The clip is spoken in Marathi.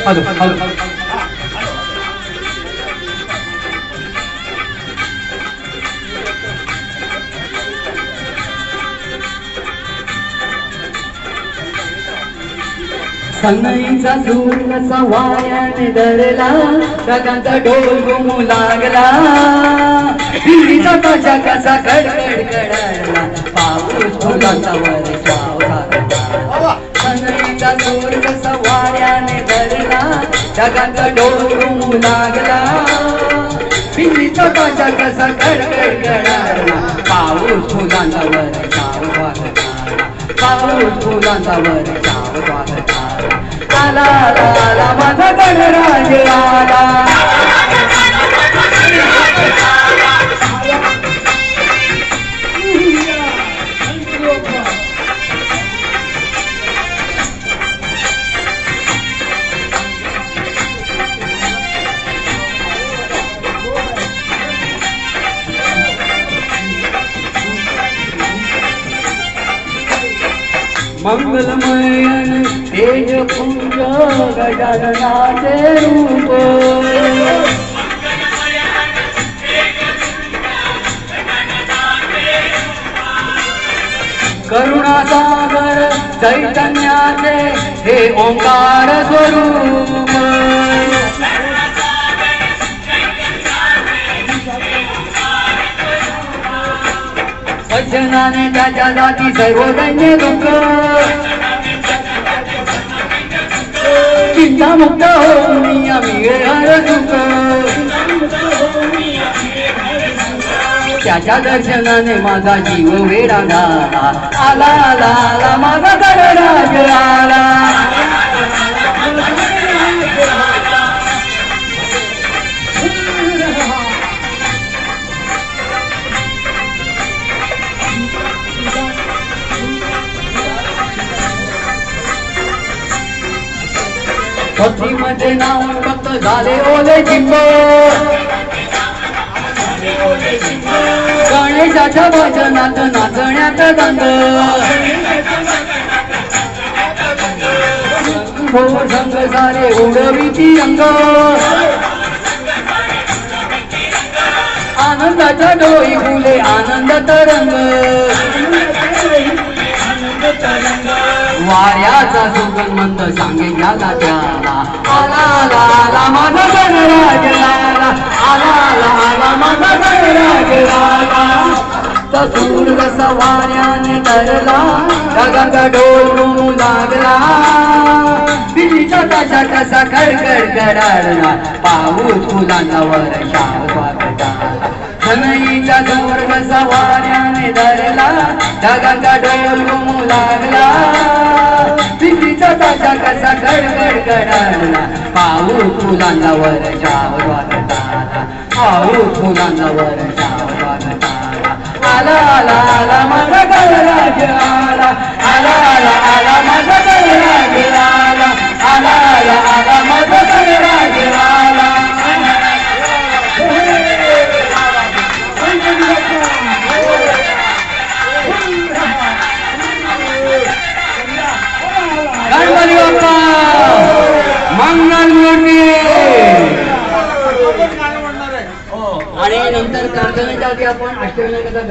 हॅलो हॅलो सनईचा सूर कसा वाऱ्याने धरला ढगांचा ढोल घुमू लागला विहिरीचा ताशा कसा कडकड कडाला पाऊस फुलांचा वर्षाव लागला सनईचा सूर कसा वाऱ्याने धरला ढगांचा ढोल घुमू लागला विहिरीचा ताशा कसा कडकड कडाला पाऊस फुलांचा वर्षाव लागला पाऊस फुलांचा वर्षाव लागला आला आला माझा गणराज आला मंगलमयन तेज पुंज गजाननाचे रूप करुणासागर चैतन्याचे हे ओंकार स्वरूप वचनाने त्याच्या जाती सर्व दैन्य दुःख चिंता मुक्त होऊन आम्ही हर दुःख त्याच्या दर्शनाने माझा जीव वेडा झाला आला आला आला माझा गणराज आला पत्नीमध्ये नाव फक्त झाले ओले चिंब गणेशाच्या भजनात नाचण्यात दंग संग सारे उडवीती अंग आनंदाच्या डोई फुले आनंद तरंग वाऱ्याचा सुगंध सांगे याला त्याला आला आला आला माझा गणराज आला आला आला आला माझा गणराज आला सूर कसा वाऱ्याने धरला ढगांचा ढोल घुमू लागला विहिरीचा ताशा कसा कडकड कडाला पाऊस फुलांचा वर्षाव स्वागताला सनईचा सूर कसा वाऱ्याने धरला ढगांचा ढोल घुमू लागला विहिरीचा ताशा कसा कडकड कडाला पाऊस फुलांचा वर्षाव स्वागताला पाऊस फुलांचा वर्षाव स्वागताला आला आला आला माझा गणराज आला आला आला आला माझा गणराज आला आला आला आला माझा गणराज आला गणपती बाप्पा मंगलमूर्ती आणि नंतर प्रार्थनेच्या आधी आपण अष्टविनायकाचा